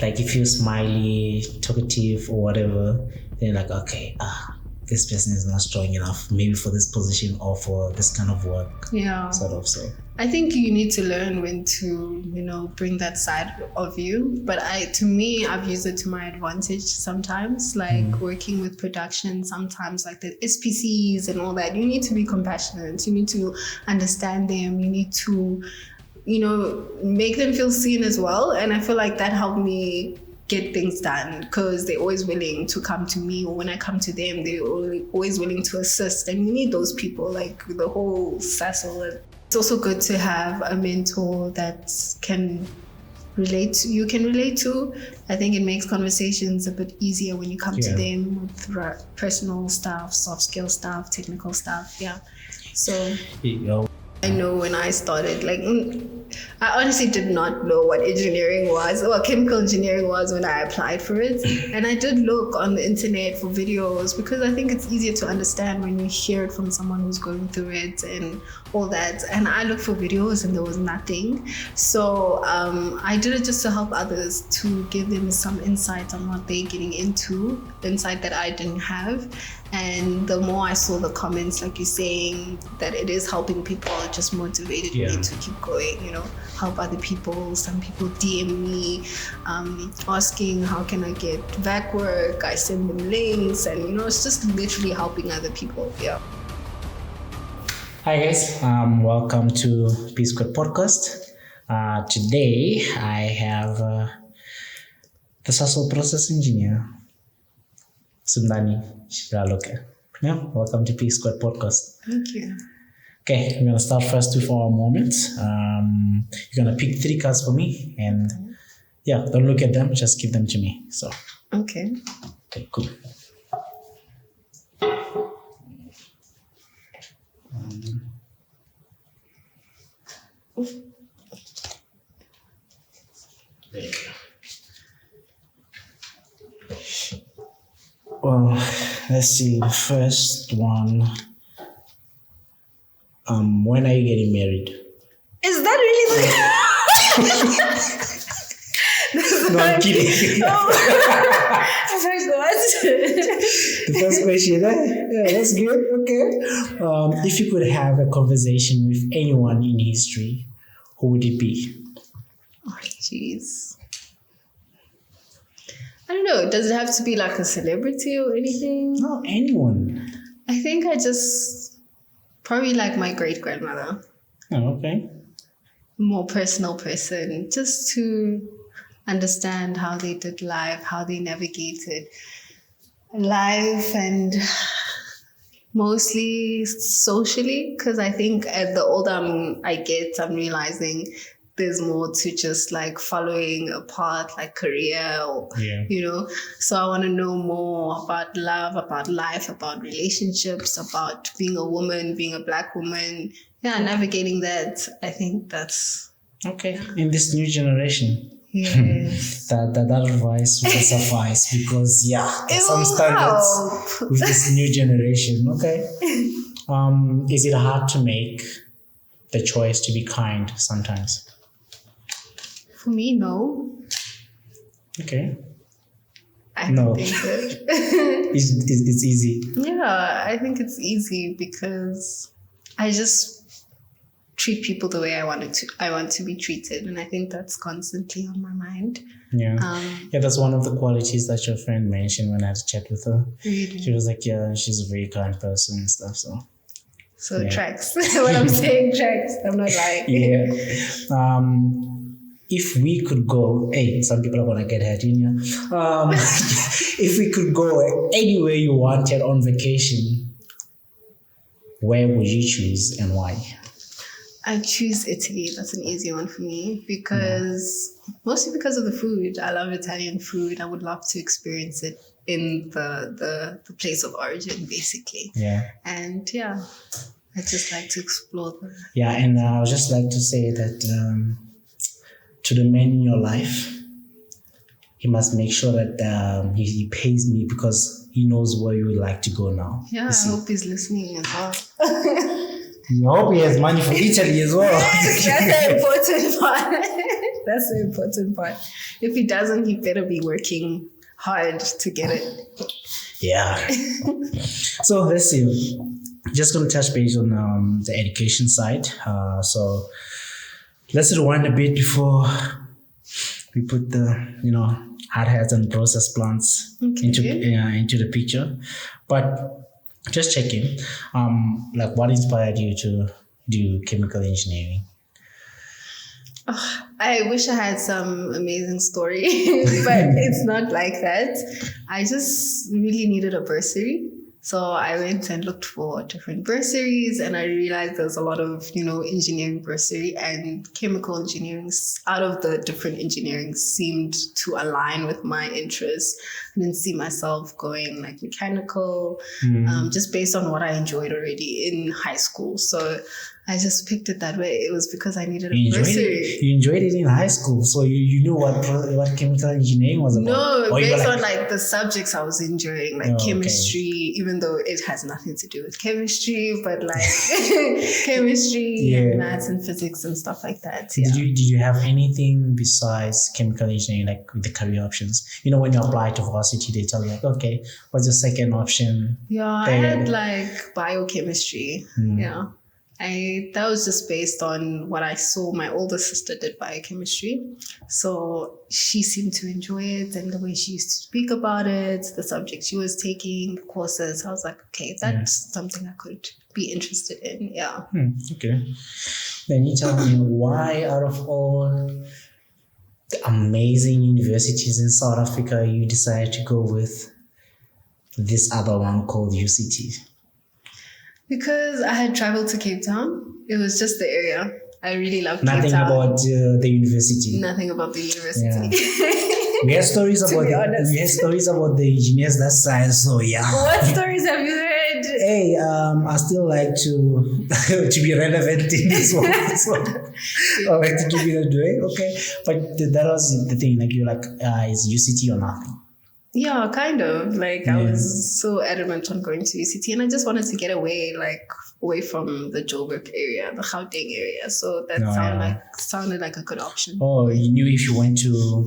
Like if you're smiley, talkative or whatever, then like, okay, this person is not strong enough maybe for this position or for this kind of work. Yeah. Sort of, so. I think you need to learn when to, bring that side of you. But to me, I've used it to my advantage sometimes, like working with production, sometimes like the SPCs and all that. You need to be compassionate. You need to understand them. You need to, make them feel seen as well. And I feel like that helped me get things done because they're always willing to come to me, or when I come to them, they're always willing to assist. And you need those people, like the whole Sasol. It's also good to have a mentor that you can relate to. I think it makes conversations a bit easier when you come to them with personal stuff, soft skill stuff, technical stuff. Yeah. So I know when I started, I honestly did not know what engineering was or chemical engineering was when I applied for it. And I did look on the internet for videos because I think it's easier to understand when you hear it from someone who's going through it and all that. And I looked for videos and there was nothing. So I did it just to help others, to give them some insight on what they're getting into, insight that I didn't have. And the more I saw the comments, like you're saying, that it is helping people, it just motivated me to keep going, help other people. Some people DM me asking, how can I get back work? I send them links and, it's just literally helping other people. Yeah. Hi guys, welcome to P Squared Podcast. Today I have the Sasol process engineer, Sundani, Shilaluke. Yeah, welcome to P Squared Podcast. Thank you. Okay, we're gonna start first with our moment. You're gonna pick 3 cards for me, and don't look at them, just give them to me. So. Okay. Okay, cool. There you go. Well, let's see. The first one. When are you getting married? Is that really No, I'm kidding. Oh my God. The first question. Yeah, that's good. Okay. If you could have a conversation with anyone in history, who would it be? Oh, jeez. I don't know. Does it have to be like a celebrity or anything? No, anyone. I think probably like my great-grandmother. Oh, okay. More personal person, just to understand how they did life, how they navigated life, and mostly socially, because I think as the older I get, I'm realizing there's more to just like following a path, like career, or, so I want to know more about love, about life, about relationships, about being a woman, being a Black woman. Yeah, navigating that. I think that's... Okay. In this new generation. Yes. that advice will suffice because there's some standards with this new generation. Okay. Is it hard to make the choice to be kind sometimes? For me, no. Okay. I don't think so. It's easy. Yeah, I think it's easy because I just treat people the way I want to be treated, and I think that's constantly on my mind. Yeah. That's one of the qualities that your friend mentioned when I had a chat with her. Really? She was like, she's a very kind person and stuff. So it tracks. What I'm saying tracks. I'm not lying. Yeah. If we could go, some people are gonna get hurt, if we could go anywhere you wanted on vacation, where would you choose and why? I choose Italy. That's an easy one for me mostly because of the food. I love Italian food. I would love to experience it in the place of origin, basically. Yeah. And I just like to explore them. Yeah, and I would just like to say that to the man in your life, he must make sure that he pays me because he knows where you would like to go now. Yeah, I hope he's listening as well. I hope he has money for Italy as well. That's the important part. That's the important part. If he doesn't, he better be working hard to get it. Yeah. So let's see. Just going to touch base on the education side. So let's rewind a bit before we put the hard hats and process plants into the picture. But just checking, like what inspired you to do chemical engineering? Oh, I wish I had some amazing story, but it's not like that. I just really needed a bursary. So I went and looked for different bursaries, and I realized there's a lot of, engineering bursary, and chemical engineering out of the different engineering seemed to align with my interests. I didn't see myself going like mechanical, just based on what I enjoyed already in high school. So I just picked it that way. It was because I needed a bursary. You enjoyed it in high school, so you knew what chemical engineering was about. No, based on like the subjects I was enjoying, like chemistry, even though it has nothing to do with chemistry, but like chemistry and maths and physics and stuff like that. Yeah. Did you have anything besides chemical engineering, like with the career options? When you apply to varsity, they tell you like, okay, what's your second option? Yeah, I had like biochemistry. Yeah. That was just based on what I saw. My older sister did biochemistry. So she seemed to enjoy it, and the way she used to speak about it, the subject she was taking, the courses. I was like, okay, that's something I could be interested in. Yeah. Okay. Then you tell me why out of all the amazing universities in South Africa, you decided to go with this other one called UCT? Because I had traveled to Cape Town. It was just the area. I really loved Cape Town. Nothing about the university. Nothing about the university. Yeah. We have stories about the engineers that side. So yeah. What stories have you heard? Hey, I still like to be relevant in this one. So I like to keep it that way. Okay, but that was the thing. Like you're like, it's UCT or nothing. Yeah, kind of. Like I was so adamant on going to UCT, and I just wanted to get away from the Joburg area, the Gauteng area. So that sounded like a good option. Oh, you knew if you went to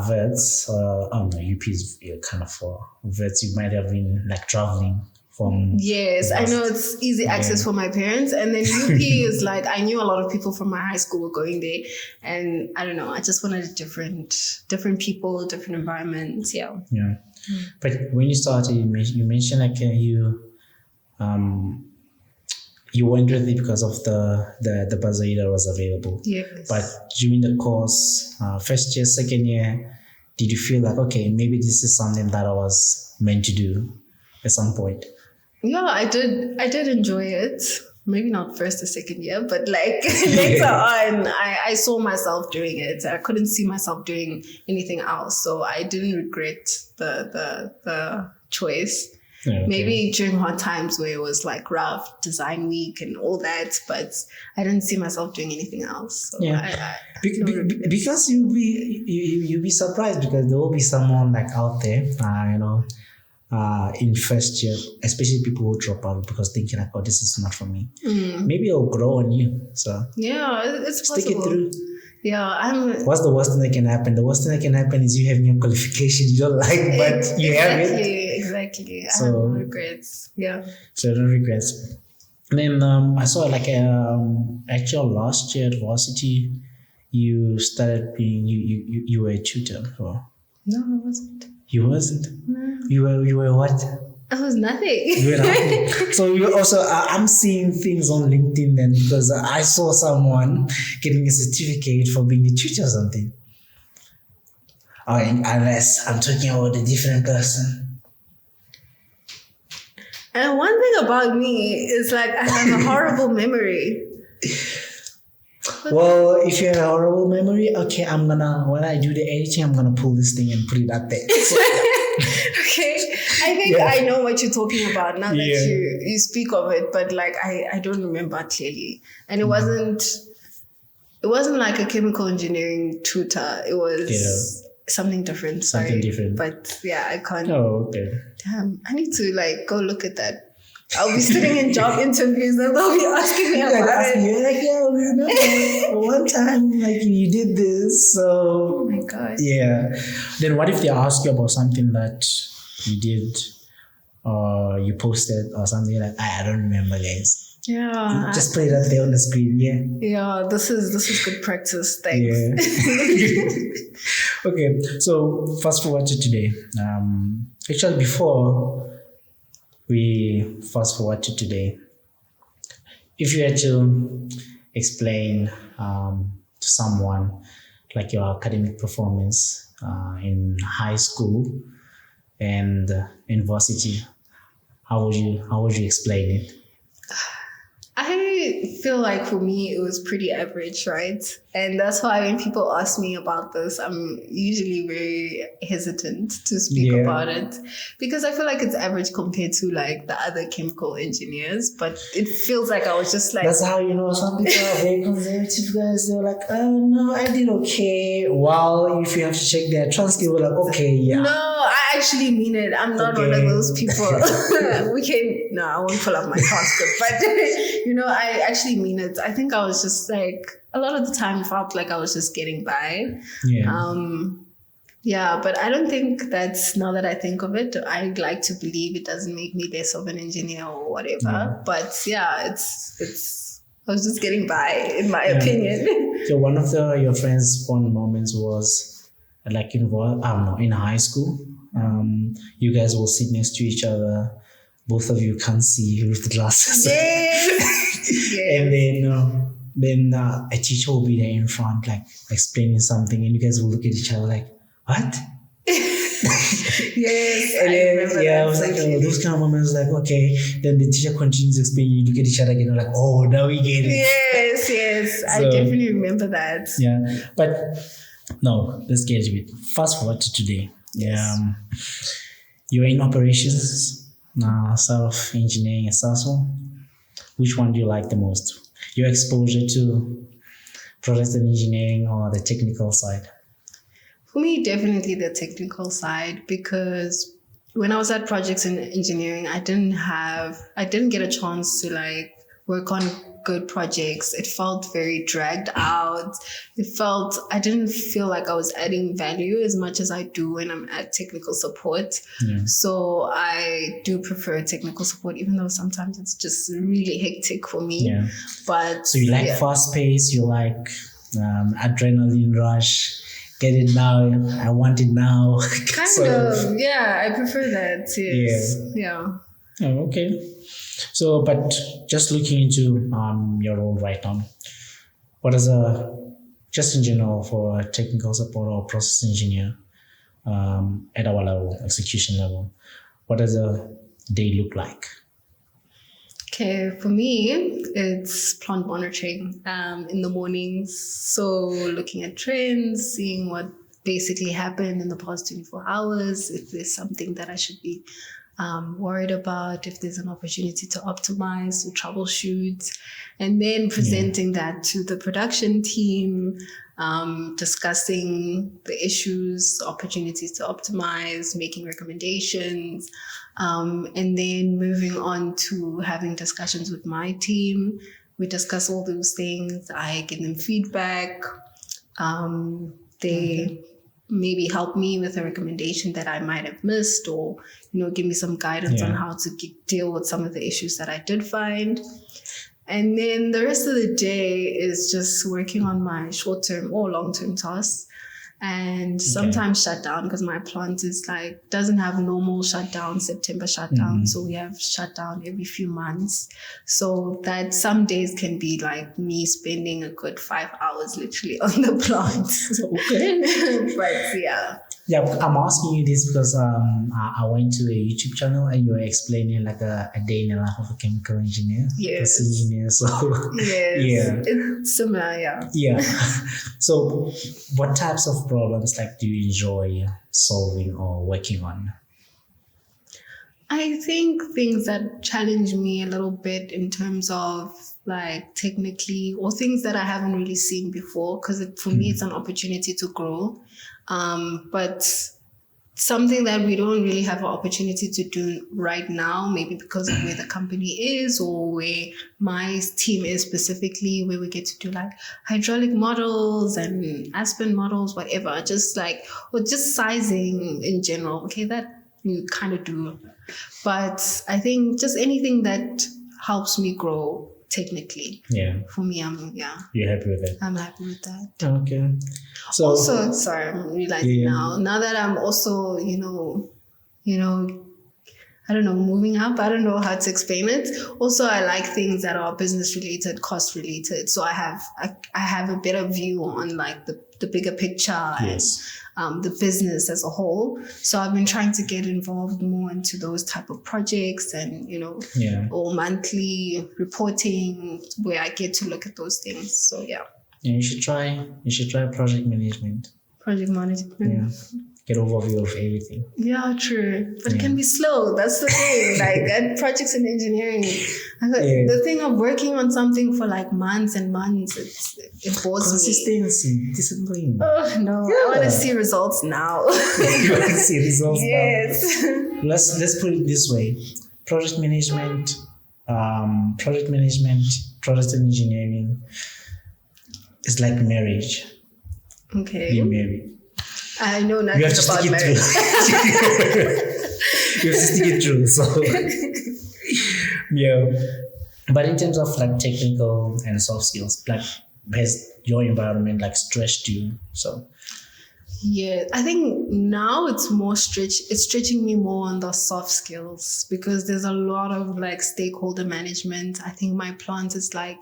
Wits, UP is kind of far. Wits, you might have been like traveling from. Yes, I know it's easy access for my parents, and then UP is like I knew a lot of people from my high school were going there, and I don't know. I just wanted different people, different environments. Yeah. Yeah, but when you started, you mentioned like you went with it because of the bursary that was available. Yes. But during the course, first year, second year, did you feel like okay, maybe this is something that I was meant to do at some point? Yeah, I did enjoy it. Maybe not first or second year, but like later on, I saw myself doing it. I couldn't see myself doing anything else. So I didn't regret the choice. Yeah, okay. Maybe during hard times where it was like rough design week and all that, but I didn't see myself doing anything else. So yeah, because you'll be surprised because there will be someone like out there, in first year, especially people who drop out because thinking like, oh, this is not for me. Maybe it'll grow on you. So yeah, it's stick possible. it through. Yeah, what's the worst thing that can happen? The worst thing that can happen is you having your qualification you don't like, but you have it. Exactly. So, I have no regrets. Yeah. So no regrets. Then I saw like actual last year at varsity, you started being you were a tutor. Or? No, I wasn't. You wasn't? No. You were what? I was nothing. You were nothing. So you also I'm seeing things on LinkedIn then because I saw someone getting a certificate for being a tutor or something. Unless I'm talking about a different person. And one thing about me is like I have a horrible memory. Well, if you have a horrible memory, okay, when I do the editing, I'm gonna pull this thing and put it up there. So, okay, I think I know what you're talking about now that you speak of it, but like I don't remember clearly, and it wasn't like a chemical engineering tutor. It was something different. Sorry. Something different. But yeah, I can't. Oh, okay. Damn, I need to like go look at that. I'll be sitting in job interviews and they'll be asking me about it. You're like, yeah, we remember one time like you did this. So Oh my God. yeah. Then what if they ask you about something that you did or you posted or something like I don't remember, guys. Yeah. Just put it up there on the screen, yeah. Yeah, this is good practice. Thanks. Yeah. Okay, so fast forward to today. Actually, before we fast forward to today, if you had to explain to someone like your academic performance in high school and in varsity, how would you explain it? I feel like for me it was pretty average, right? And that's why when people ask me about this, I'm usually very hesitant to speak about it because I feel like it's average compared to like the other chemical engineers. But it feels like I was just like, that's how you know some people are very conservative guys. They're like, oh no, I did okay. Well, if you have to check their transcript, we're like, okay, yeah. No, I actually mean it. I'm not one of those people. I won't pull up my transcript, but you know, I actually mean it. I think I was just like, a lot of the time felt like I was just getting by. Yeah. But I don't think that's, now that I think of it, I like to believe it doesn't make me less of an engineer or whatever. Yeah. But yeah, it's I was just getting by, in my opinion. So one of your friends' fond moments was like in high school. You guys will sit next to each other. Both of you can't see with the glasses. Yes. And then a teacher will be there in front, like explaining something, and you guys will look at each other like, what? Yes. And then, I was like, those kind of moments, like, okay. Then the teacher continues explaining, you look at each other again, like, oh, now we get it. Yes. I definitely remember that. Yeah. But no, let's get to it. Fast forward to today. Yes. You're in operations. South engineering at Sasol. Which one do you like the most? Your exposure to process and engineering or the technical side? For me, definitely the technical side, because when I was at projects in engineering, I didn't get a chance to like work on good projects. It felt very dragged out. I didn't feel like I was adding value as much as I do when I'm at technical support. Yeah. So I do prefer technical support, even though sometimes it's just really hectic for me. Yeah. But so you like fast pace, you like adrenaline rush, get it now, I want it now. Kind of, yeah, I prefer that. Yes. Yeah. Oh, okay. So, but just looking into your role right now, what is just in general for a technical support or process engineer at our level, execution level, what does a day look like? Okay, for me, it's plant monitoring in the mornings. So looking at trends, seeing what basically happened in the past 24 hours, if there's something that I should be worried about, if there's an opportunity to optimize, to troubleshoot, and then presenting that to the production team, discussing the issues, opportunities to optimize, making recommendations, and then moving on to having discussions with my team. We discuss all those things. I give them feedback. They maybe help me with a recommendation that I might have missed, or give me some guidance on how to deal with some of the issues that I did find. And then the rest of the day is just working on my short-term or long-term tasks, and sometimes shut down, because my plant is doesn't have normal shutdown, September shutdown. So we have shutdown every few months. So that some days can be like me spending a good 5 hours literally on the plant. Okay. But yeah. Yeah, I'm asking you this because I went to a YouTube channel and you were explaining like a day in the life of a chemical engineer. Yes. Engineer, so yes. Yeah. It's similar, yeah. Yeah. So what types of problems do you enjoy solving or working on? I think things that challenge me a little bit in terms of technically, or things that I haven't really seen before, because for me it's an opportunity to grow. But something that we don't really have an opportunity to do right now, maybe because of where the company is or where my team is specifically, where we get to do like hydraulic models and Aspen models, whatever, just like, or just sizing in general. Okay, that you kind of do. But I think just anything that helps me grow technically. Yeah. For me, You're happy with it? I'm happy with that. Okay. So also, sorry, I'm realizing now that I'm also, I don't know, moving up. I don't know how to explain it. Also, I like things that are business related, cost related. So I have a better view on like the bigger picture. Yes. And the business as a whole. So I've been trying to get involved more into those type of projects and, or monthly reporting where I get to look at those things. So yeah. Yeah, you should try project management. Project management. Yeah. Get overview of everything. Yeah, true. But it can be slow. That's the thing. Like at projects in engineering, the thing of working on something for like months and months, it bores me. Consistency, discipline. Oh no, I want to see results now. You want to see results yes. now? Let's put it this way: project management, project engineering is like marriage. Okay. Being married. I know nothing about marriage. You have to stick it through. So, yeah. But in terms of like technical and soft skills, like has your environment like stretched you? So. Yeah, I think now it's more it's stretching me more on the soft skills because there's a lot of like stakeholder management. I think my plant is like,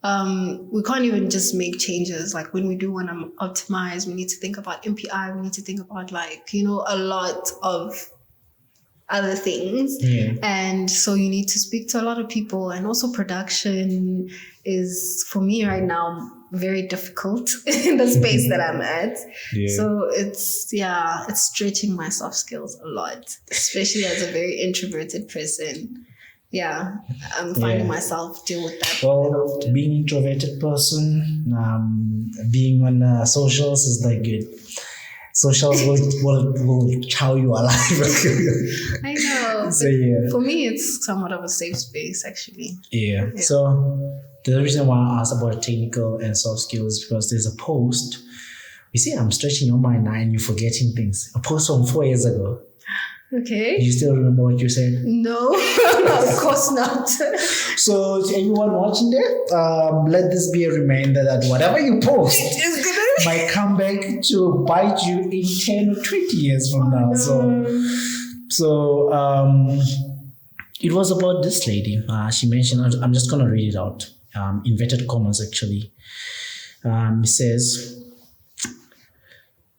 we can't even just make changes. Like when we do want to optimize, we need to think about MPI. We need to think about like, a lot of other things. Yeah. And so you need to speak to a lot of people. And also production is, for me right now, very difficult in the space that I'm at. Yeah. So it's stretching my soft skills a lot, especially as a very introverted person. Yeah, I'm finding myself deal with that. Well, being an introverted person, being on socials is like good. Socials will chow you alive. I know. So yeah. For me, it's somewhat of a safe space, actually. Yeah. So the reason why I asked about technical and soft skills is because there's a post. You see, I'm stretching your mind now and you're forgetting things. A post from 4 years ago. Okay. Do you still remember what you said? No, of course not. So to anyone watching that, let this be a reminder that whatever you post might come back to bite you in 10 or 20 years from now. No. So it was about this lady. She mentioned, I'm just going to read it out. Inverted commas, actually. It says,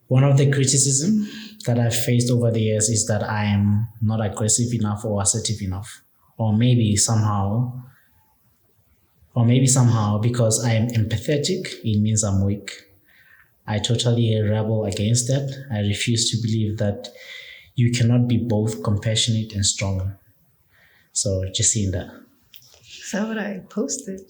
one of the criticism that I've faced over the years is that I am not aggressive enough or assertive enough. Or maybe somehow because I am empathetic, it means I'm weak. I totally rebel against that. I refuse to believe that you cannot be both compassionate and strong. So just seeing that. Is that what I posted?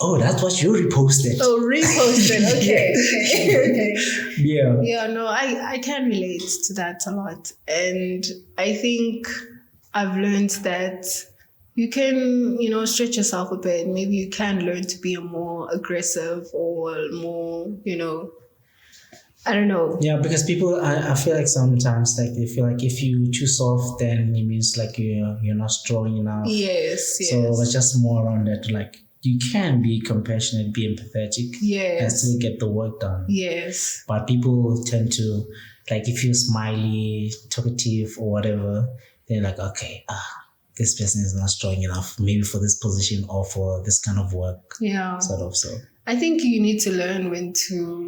Oh, that's what you reposted. Oh, reposted. Okay. Okay. Yeah. Yeah, no, I can relate to that a lot. And I think I've learned that you can, stretch yourself a bit. Maybe you can learn to be a more aggressive or more, I don't know. Yeah, because people, I feel like sometimes like they feel like if you too soft, then it means like you're not strong enough. Yes. So it's just more around that, like you can be compassionate, be empathetic, and still get the work done. Yes. But people tend to, like, if you're smiley, talkative, or whatever, they're like, okay, this person is not strong enough, maybe for this position or for this kind of work. Yeah. Sort of. So I think you need to learn when to,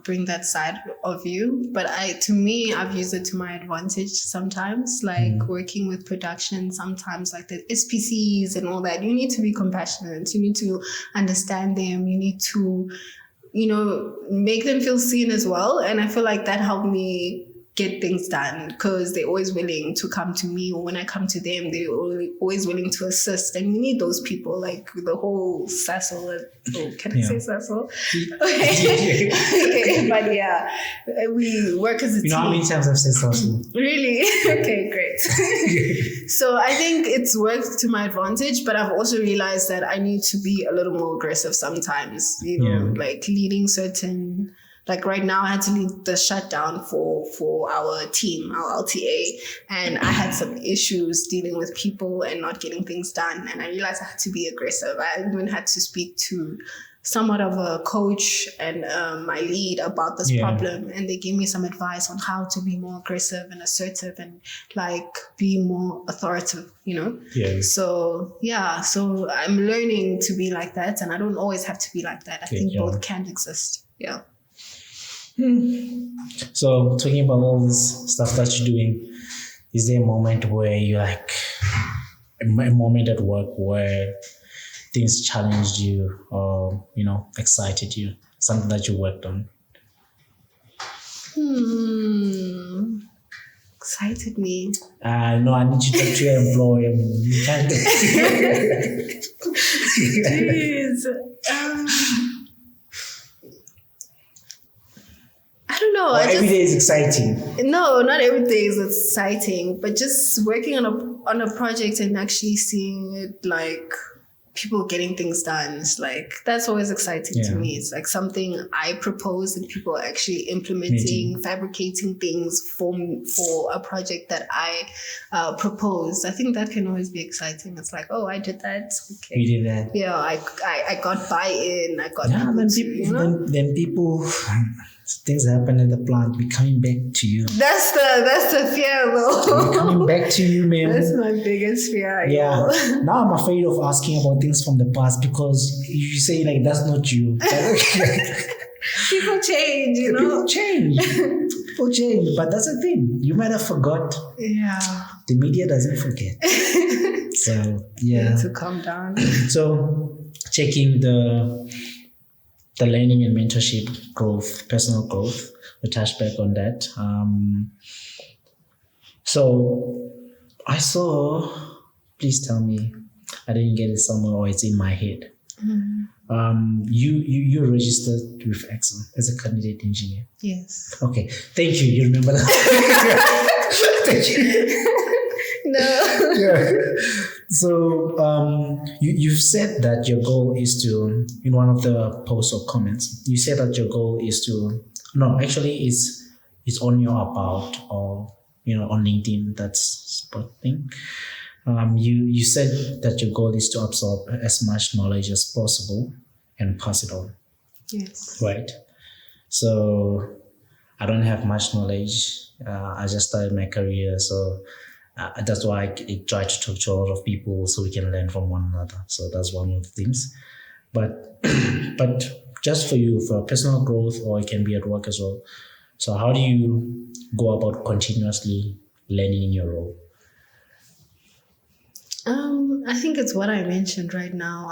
bring that side of you. But I've used it to my advantage sometimes, like working with production, sometimes like the SPCs and all that. You need to be compassionate. You need to understand them. You need to, make them feel seen as well. And I feel like that helped me get things done because they're always willing to come to me, or when I come to them, they're always willing to assist. And we need those people, like the whole Sasol. Oh, can I say Sasol? Okay. Okay, but yeah, we work as a team. You know how many times I've said Sasol? Really? Okay, great. So I think it's worked to my advantage, but I've also realized that I need to be a little more aggressive sometimes, you know, like leading certain. Like right now, I had to lead the shutdown for our team, our LTA, and I had some issues dealing with people and not getting things done. And I realized I had to be aggressive. I even had to speak to somewhat of a coach and my lead about this problem, and they gave me some advice on how to be more aggressive and assertive and like be more authoritative, you know? Yeah. So so I'm learning to be like that, and I don't always have to be like that. I think both can exist. Yeah. So talking about all this stuff that you're doing, is there a moment where you like a moment at work where things challenged you or, you know, excited you, something that you worked on? Excited me. No, I need you to talk to your employer. You can't. Jeez. I don't know. Every day is exciting. No, not every day is exciting, but just working on a project and actually seeing it like people getting things done. It's like, that's always exciting to me. It's like something I proposed and people are actually implementing, fabricating things for a project that I proposed. I think that can always be exciting. It's like, oh, I did that. Okay. You did that. Yeah, I got buy-in. I got then people things happen at the plant, we're coming back to you. That's the fear though. We're coming back to you, man. That's my biggest fear. Yeah. Now I'm afraid of asking about things from the past because you say like that's not you. People change, you know. People change. But that's the thing. You might have forgot. Yeah. The media doesn't forget. So yeah. To calm down. So checking the learning and mentorship growth, personal growth, we'll touch back on that. So I saw, please tell me, I didn't get it somewhere or it's in my head. Mm-hmm. You registered with ECSA as a candidate engineer. Yes. Okay, thank you. You remember that? Thank you. No. Yeah. So you've said that your goal is to, in one of the posts or comments, you said that your goal is to, no, actually it's on your about or, you know, on LinkedIn, that's spot thing. You said that your goal is to absorb as much knowledge as possible and pass it on. Yes. Right. So I don't have much knowledge. I just started my career, so that's why I try to talk to a lot of people so we can learn from one another. So that's one of the things. But just for you, for personal growth, or it can be at work as well. So how do you go about continuously learning in your role? I think it's what I mentioned right now.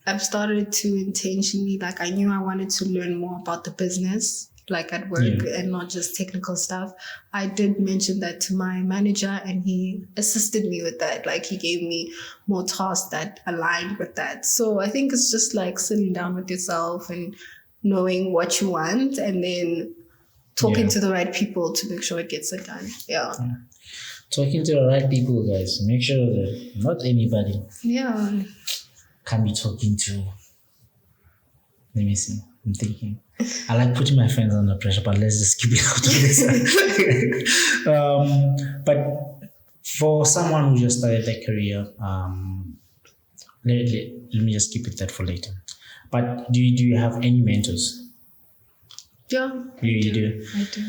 I've started to intentionally, like I knew I wanted to learn more about the business, like at work and not just technical stuff. I did mention that to my manager and he assisted me with that. Like he gave me more tasks that aligned with that. So I think it's just like sitting down with yourself and knowing what you want and then talking to the right people to make sure it gets it done. Yeah. Talking to the right people, guys. Make sure that not anybody can be talking to. Let me see. I'm thinking. I like putting my friends under pressure, but let's just keep it out of this. But for someone who just started their career, let me just keep it that for later. But do you have any mentors? Yeah. You do? I do.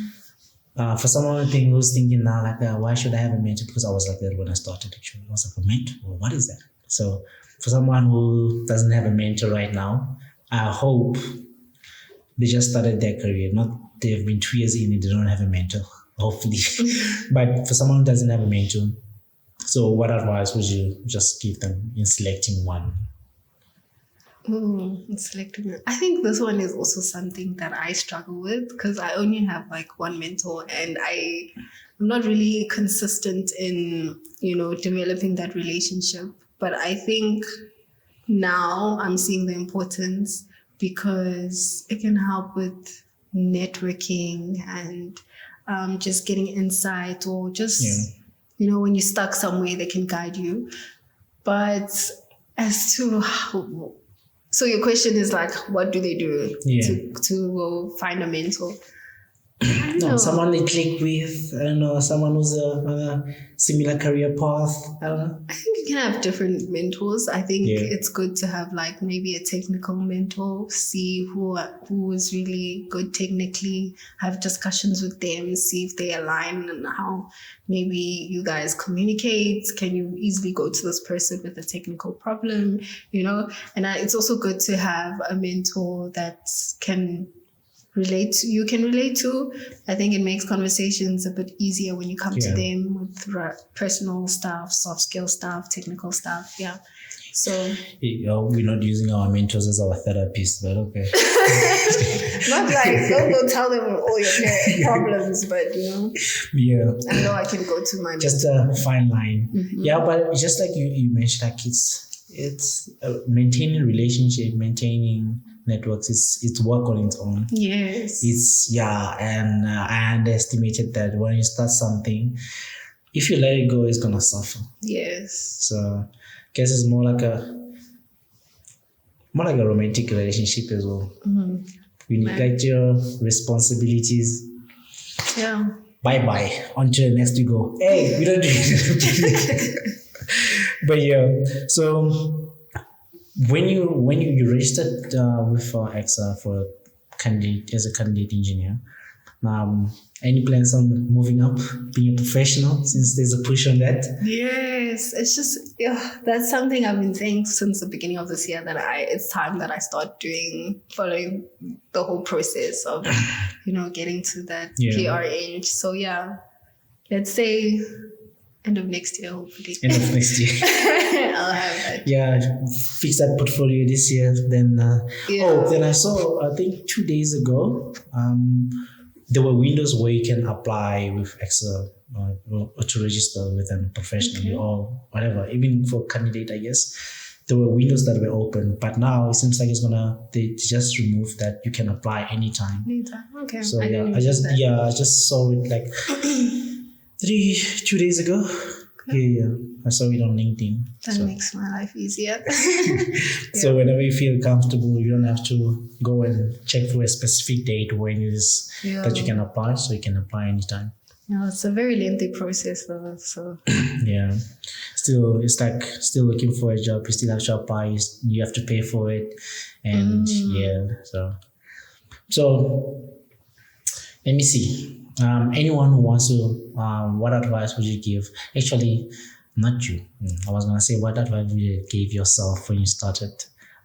For someone who's thinking now, like, why should I have a mentor? Because I was like that when I started, actually. I was like, a mentor? Well, what is that? So for someone who doesn't have a mentor right now, I hope they just started their career. Not they've been 2 years in and they don't have a mentor, hopefully. But for someone who doesn't have a mentor, so what advice would you just give them in selecting one? Selecting. I think this one is also something that I struggle with because I only have like one mentor, and I'm not really consistent in developing that relationship. But I think now I'm seeing the importance because it can help with networking and just getting insight, or just when you're stuck somewhere, they can guide you. But as to how, so your question is like, what do they do to find a mentor? No, someone they click with, I don't know, someone who's on a similar career path. I don't know. I think you can have different mentors. I think it's good to have like maybe a technical mentor, see who is really good technically, have discussions with them, see if they align and how maybe you guys communicate. Can you easily go to this person with a technical problem, And it's also good to have a mentor that you can relate to. I think it makes conversations a bit easier when you come to them with personal stuff, soft skill stuff, technical stuff. Yeah. So we're not using our mentors as our therapists, but okay. Not like don't go tell them all your problems, but I know I can go to my just mentor. A fine line. Yeah, but just like you mentioned, like it's maintaining relationship, maintaining networks, it's work on its own. Yes. And I underestimated that when you start something, if you let it go, it's gonna suffer. Yes. So I guess it's more like a romantic relationship as well. You neglect your responsibilities. Yeah. Bye. On to the next you go. Hey, we don't do it. But so when you registered with ECSA for as a candidate engineer, any plans on moving up, being a professional, since there's a push on that? Yes, it's just that's something I've been saying since the beginning of this year, that it's time that I start following the whole process of getting to that PR age. So let's say end of next year, hopefully. End of next year. I'll have that. Yeah, fix that portfolio this year. Then then I saw, I think 2 days ago, there were windows where you can apply with ECSA or to register with them professionally or whatever, even for candidate, I guess. There were windows that were open, but now it seems like they just removed that. You can apply anytime. Okay. So I just saw it like 2 days ago. Yeah. I saw it on LinkedIn. That makes my life easier. So whenever you feel comfortable, you don't have to go and check for a specific date when it is that you can apply. So you can apply anytime. No, it's a very lengthy process though. So it's like still looking for a job. You still have to apply. You have to pay for it, and So let me see. Anyone who wants to, what advice would you give? Actually, not you. I was gonna say, what advice would you give yourself when you started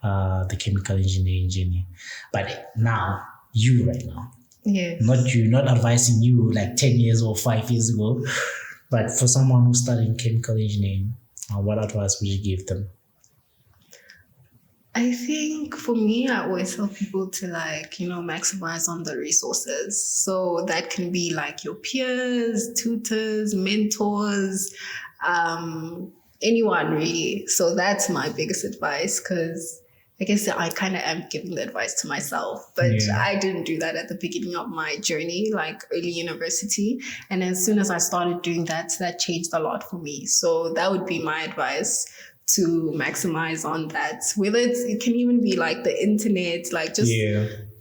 the chemical engineering journey? But now, you right now. Yes. Not you, not advising you like 10 years or 5 years ago, but for someone who's studying chemical engineering, what advice would you give them? I think for me, I always tell people to maximize on the resources. So that can be like your peers, tutors, mentors, anyone really. So that's my biggest advice, because I guess I kind of am giving the advice to myself, but I didn't do that at the beginning of my journey, like early university. And as soon as I started doing that changed a lot for me. So that would be my advice, to maximize on that. Whether it can even be like the internet, like just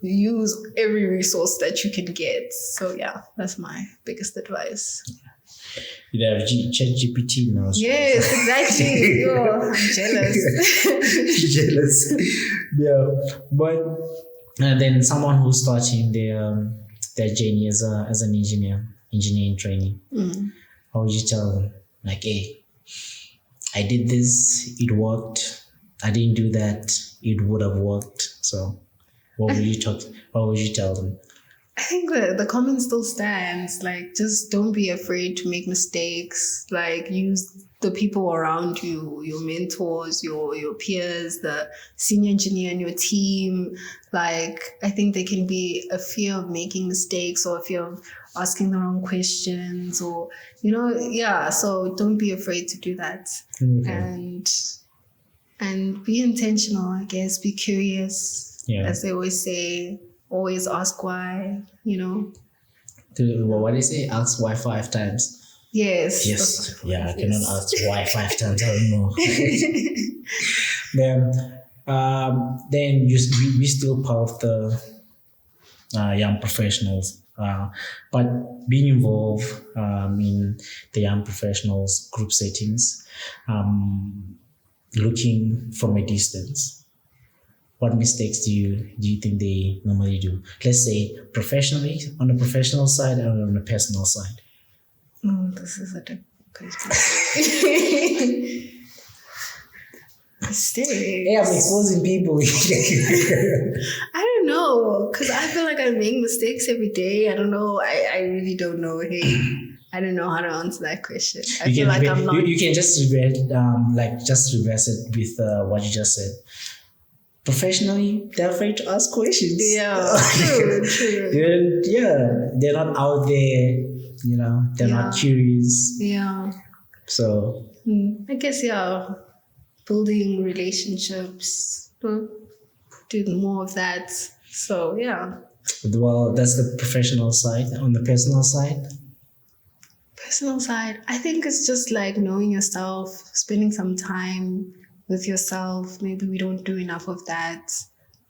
use every resource that you can get. So that's my biggest advice. You have ChatGPT now. Yes, exactly. I'm jealous. Jealous. But then someone who's starting their journey as an engineering trainee, how would you tell them, like, hey, I did this, it worked. I didn't do that, it would have worked. So what would you tell them? I think the comment still stands. Like, just don't be afraid to make mistakes. Like, use the people around you, your mentors, your peers, the senior engineer in your team. Like, I think there can be a fear of making mistakes or a fear of asking the wrong questions or, so don't be afraid to do that. Okay. And be intentional, I guess. Be curious. Yeah. As they always say, always ask why, What do you say? Ask why 5 times. Yes. Yeah, I cannot ask why 5 times. I don't know. Then we still part of the young professionals, but being involved in the young professionals group settings, looking from a distance. What mistakes do you think they normally do? Let's say professionally, on the professional side and on the personal side. Oh, this is a difficult question. Mistakes. Hey, I'm exposing people. I don't know, because I feel like I make mistakes every day. I don't know. I really don't know. Hey, I don't know how to answer that question. I feel like I'm not. You can just reverse it with what you just said. Professionally, they're afraid to ask questions. Yeah, true. They're not out there. They're not curious. Yeah. So I guess building relationships, do more of that. So yeah. Well, that's the professional side. On the personal side. Personal side, I think it's just like knowing yourself, spending some time with yourself. Maybe we don't do enough of that,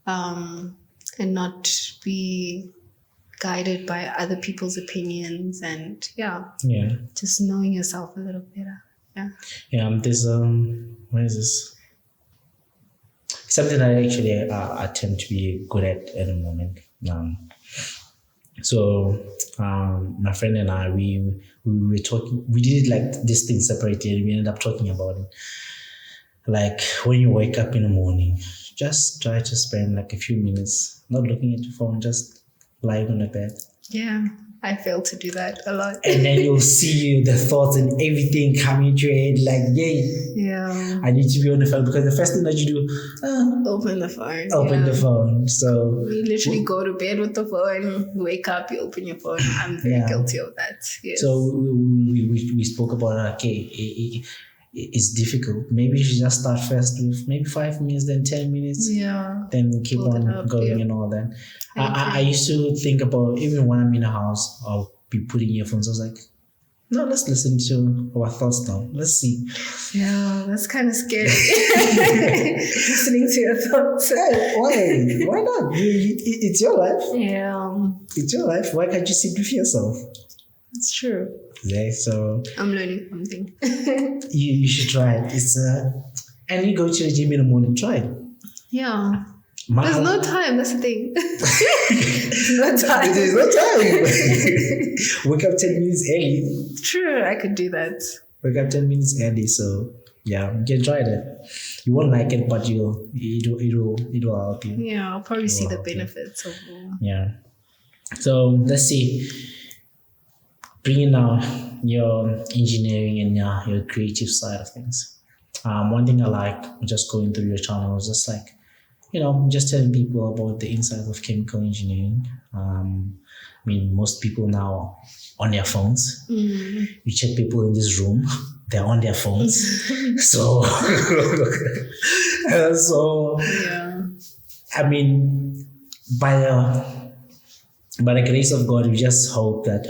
and not be guided by other people's opinions, and just knowing yourself a little better. There's what is this? Something I actually attempt to be good at the moment. My friend and I, we were talking. We did like this thing separately, and we ended up talking about it. Like when you wake up in the morning, just try to spend like a few minutes not looking at your phone, just lying on the bed. Yeah, I fail to do that a lot. And then you'll see the thoughts and everything coming to your head like, I need to be on the phone, because the first thing that you do, open the phone. Open the phone. So you literally go to bed with the phone, wake up, you open your phone. I'm very guilty of that. Yes. So we spoke about it's difficult. Maybe you should just start first with maybe 5 minutes, then 10 minutes. Yeah. Then keep on going and all that. I used to think about, even when I'm in a house, I'll be putting earphones. I was like, no, let's listen to our thoughts now. Let's see. Yeah, that's kind of scary. Listening to your thoughts. Hey, why? Why not? It's your life. Yeah. It's your life. Why can't you sit with yourself? It's true. Yeah, so I'm learning something. you should try it. It's and you go to the gym in the morning, try it. Yeah. There's no time, that's the thing. There's no time. There's no time. Wake up 10 minutes early. True, I could do that. Wake up 10 minutes early, so yeah, you can try that. You won't like it, but it'll help you. Yeah, I'll probably see the benefits of it. Yeah. So let's see. Bringing now your engineering and your creative side of things. One thing I like just going through your channel is just like, just telling people about the insides of chemical engineering. Most people now on their phones. You check people in this room, they're on their phones. So, by the grace of God, we just hope that,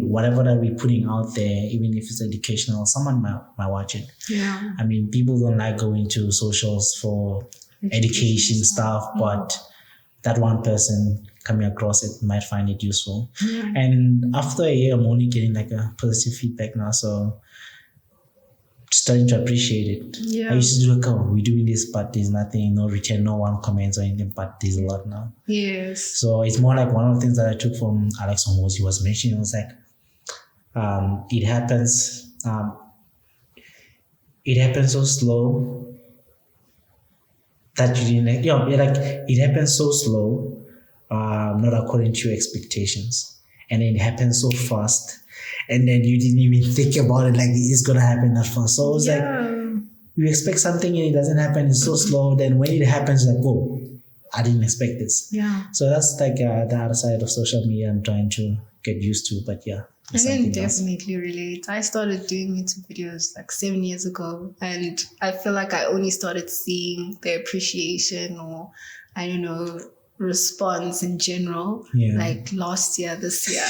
whatever that we're putting out there, even if it's educational, someone might watch it. Yeah. People don't like going to socials for education stuff, but that one person coming across it might find it useful. Yeah. And after a year, I'm only getting like a positive feedback now, so starting to appreciate it. Yeah. I used to do like, we're doing this, but there's nothing, no return, no one comments or anything, but there's a lot now. Yes. So it's more like one of the things that I took from Alex on what he was mentioning. It was like, it happens so slow that you didn't it happens so slow not according to your expectations, and it happens so fast, and then you didn't even think about it like it's gonna happen that fast. So it's like you expect something and it doesn't happen. It's so slow. Then when it happens, like, whoa, I didn't expect this. Yeah. So that's like the other side of social media I'm trying to get used to. But yeah, I can definitely relate. I started doing YouTube videos like 7 years ago, and I feel like I only started seeing the appreciation, or I don't know, response in general like last year, this year.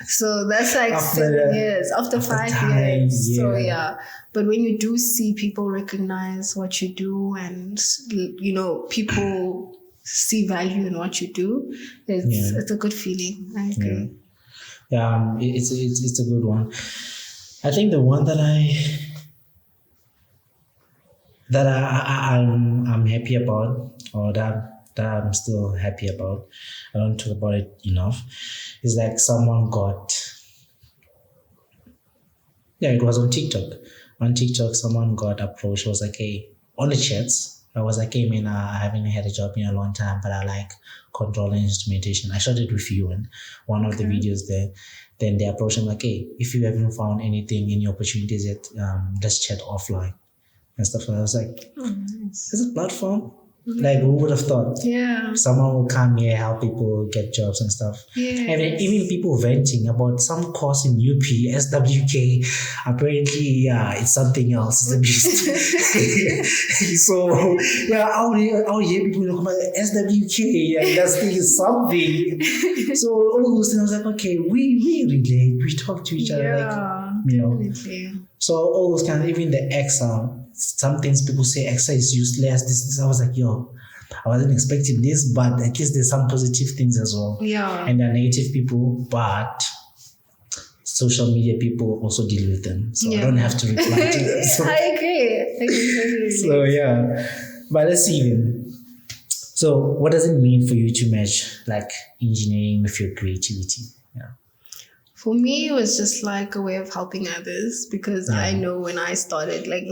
So that's like after 7 years, after 5 years. Yeah. So yeah. But when you do see people recognize what you do, and you know, people see value in what you do, it's a good feeling. I agree. Yeah, it's a good one. I think the one that I'm happy about, or that I'm still happy about, I don't talk about it enough, is like someone got, it was on TikTok. On TikTok, someone got approached. Was like, hey, on the chats, I was like, hey man, I haven't had a job in a long time, but I like control and instrumentation. I shot it with you in one of the videos there. Then they approached him like, hey, if you haven't found anything, any opportunities yet, let's chat offline and stuff like that. I was like, there's a platform. Like, who would have thought? Yeah. Someone will come here, help people get jobs and stuff. Yeah. And then even people venting about some course in UP, SWK. Apparently, it's something else. It's a beast. So, out here people talk about SWK, and that thing is something. So, all those things, I was like, okay, we relate. We talk to each other. Like, you definitely. Know. So, all those kind of, even the ECSA. Some things people say ECSA is useless. This. I was like, yo, I wasn't expecting this, but at least there's some positive things as well. Yeah. And they're negative people, but social media people also deal with them. So I don't have to reply to them. So, I agree. So yeah. But let's see then. So what does it mean for you to match like engineering with your creativity? Yeah. For me, it was just like a way of helping others, because I know when I started, like,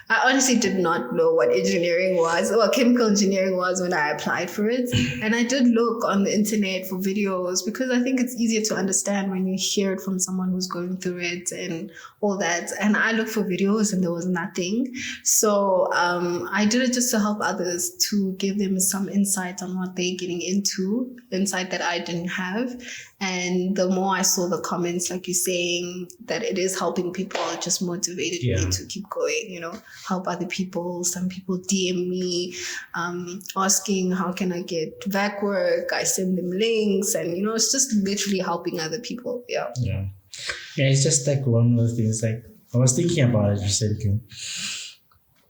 I honestly did not know what engineering was, or chemical engineering was, when I applied for it. And I did look on the internet for videos, because I think it's easier to understand when you hear it from someone who's going through it and all that. And I looked for videos and there was nothing. So I did it just to help others, to give them some insight on what they're getting into, insight that I didn't have. And the more I saw the comments, like you're saying, that it is helping people, it just motivated me to keep going, you know, help other people. Some people DM me asking, how can I get back work? I send them links, and, you know, it's just literally helping other people. Yeah, it's just like one of the things, like, I was thinking about it recently.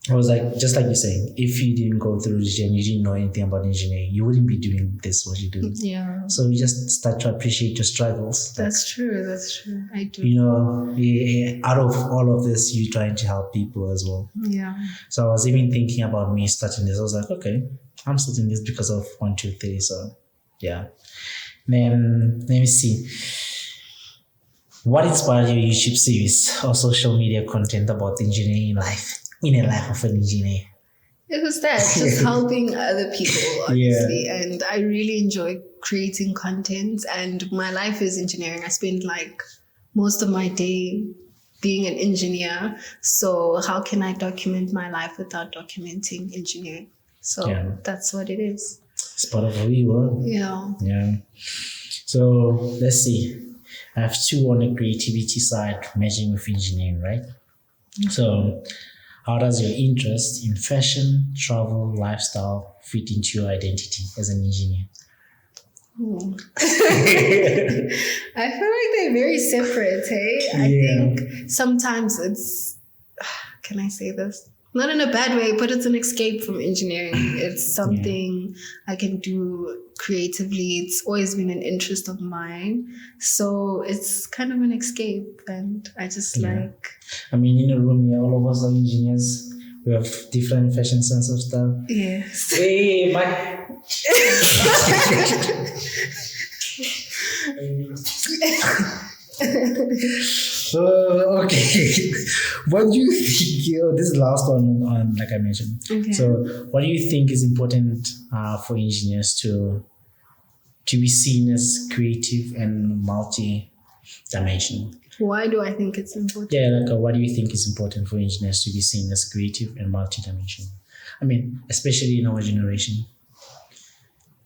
I was like, just like you're saying, if you didn't go through this and you didn't know anything about engineering, you wouldn't be doing this, what you do. Yeah. So you just start to appreciate your struggles. That's true. I do. You know, out of all of this, you're trying to help people as well. Yeah. So I was even thinking about me starting this. I was like, okay, I'm starting this because of 1, 2, 3. So yeah. Then let me see. What inspired your YouTube series or social media content about engineering life? In a life of an engineer? It was that, just helping other people, honestly. Yeah. And I really enjoy creating content, and my life is engineering. I spend like most of my day being an engineer. So how can I document my life without documenting engineering? So that's what it is. It's part of who you are. Yeah. So let's see. I have 2 on the creativity side, matching with engineering, right? Mm-hmm. So how does your interest in fashion, travel, lifestyle fit into your identity as an engineer? I feel like they're very separate, hey? I think sometimes it's, can I say this? Not in a bad way, but it's an escape from engineering. It's something I can do creatively. It's always been an interest of mine. So it's kind of an escape, and I just like... I mean, in a room here, all of us are engineers. We have different fashion sense of stuff. Yes. Hey, Mike. Okay. What do you think? This is the last one, like I mentioned. Okay. So, what do you think is important for engineers to to be seen as creative and multi-dimensional? Why do I think it's important? Yeah, like what do you think is important for engineers to be seen as creative and multi-dimensional? I mean, especially in our generation.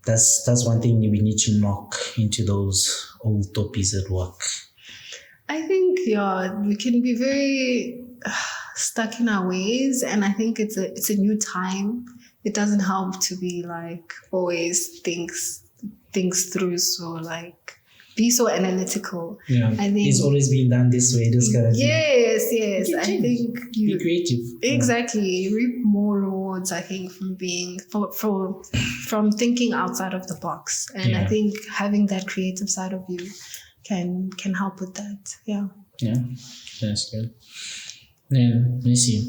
That's one thing we need to knock into those old topics at work. I think, we can be very stuck in our ways, and I think it's a new time. It doesn't help to be like always things through, so like be so analytical. Yeah, I think it's always been done this way. This kind of thing. Yes. I think be creative. Exactly. You reap more rewards, I think, from being from thinking outside of the box, and I think having that creative side of you can help with that. Yeah, that's good. Then let me see.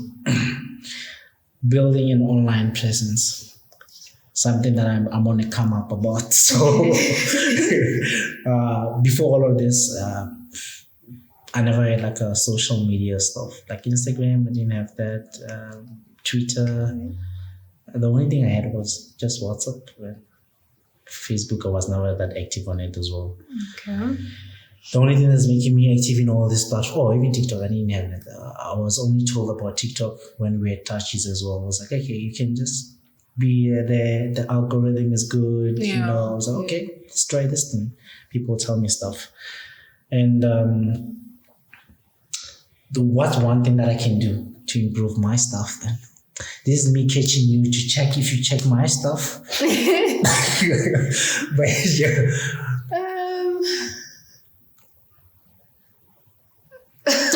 Building an online presence. Something that I'm on a come up about. So before all of this, I never had like a social media stuff like Instagram. I didn't have that. Twitter. The only thing I had was just WhatsApp. Facebook, I was never that active on it as well. Okay. The only thing that's making me active in all this stuff, even TikTok, I didn't have it. I was only told about TikTok when we had touches as well. I was like, okay, you can just be the algorithm is good. You know, I was like, okay, let's try this thing. People tell me stuff. And what's one thing that I can do to improve my stuff then? This is me catching you to check if you check my stuff. But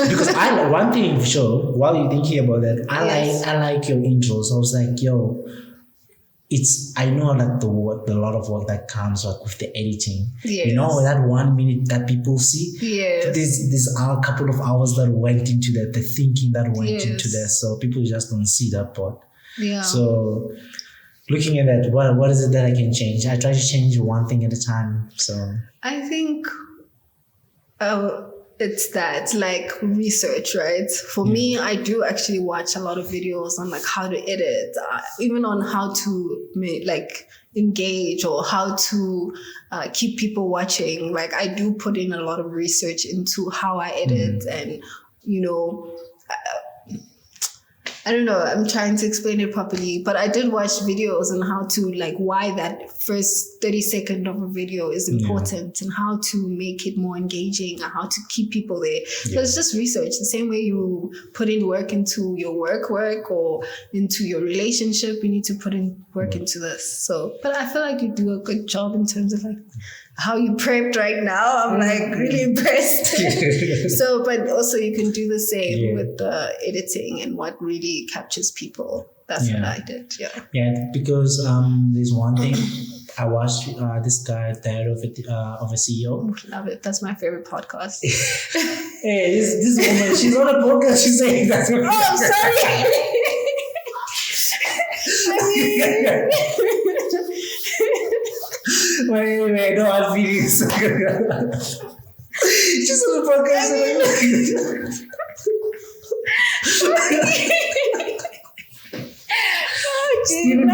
because one thing for sure, while you're thinking about that, I like your intros. I was like, I know like the lot of work that comes like with the editing. Yes. You know, that 1 minute that people see. Yes. There's a couple of hours that went into that, the thinking that went into that. So people just don't see that part. Yeah. So looking at that, what is it that I can change? I try to change one thing at a time. So I think it's that like research, right? For me, I do actually watch a lot of videos on like how to edit, even on how to like engage or how to keep people watching. Like I do put in a lot of research into how I edit and, I don't know, I'm trying to explain it properly, but I did watch videos on how to like why that first 30 seconds of a video is important and how to make it more engaging and how to keep people there. So it's just research, the same way you put in work into your work or into your relationship, you need to put in work into this. So, but I feel like you do a good job in terms of like how you prepped right now. I'm like really impressed. So, but also you can do the same with the editing and what really captures people. That's what I did. Yeah, because there's one thing I watched this guy, Dad of a CEO. Love it. That's my favorite podcast. Hey, this woman, she's on a podcast. She's saying that's what. Oh, sorry. Wait, no hard feelings. She's on the podcast. Steven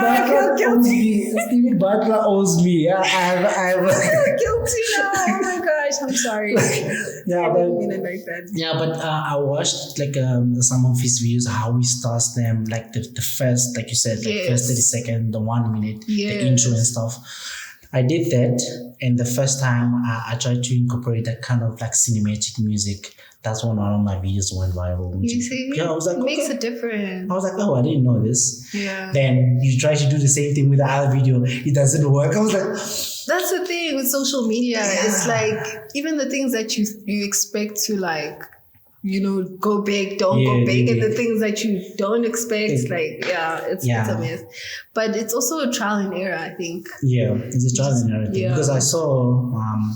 Butler owes me. I'm guilty now. Oh my gosh, I'm sorry. But I watched like some of his videos, how he starts them, like the first, like you said, like first 30 seconds, the 1 minute, the intro and stuff. I did that, and the first time I tried to incorporate that kind of like cinematic music. That's when one of my videos went viral. You see? Yeah, I was like, it makes a difference. I was like, I didn't know this. Yeah. Then you try to do the same thing with the other video, it doesn't work. I was like, that's the thing with social media. It's like even the things that you expect to like, go big, don't go big, and the things that you don't expect, it's a myth. But it's also a trial and error, I think. Yeah, it's a trial and error thing. Because I saw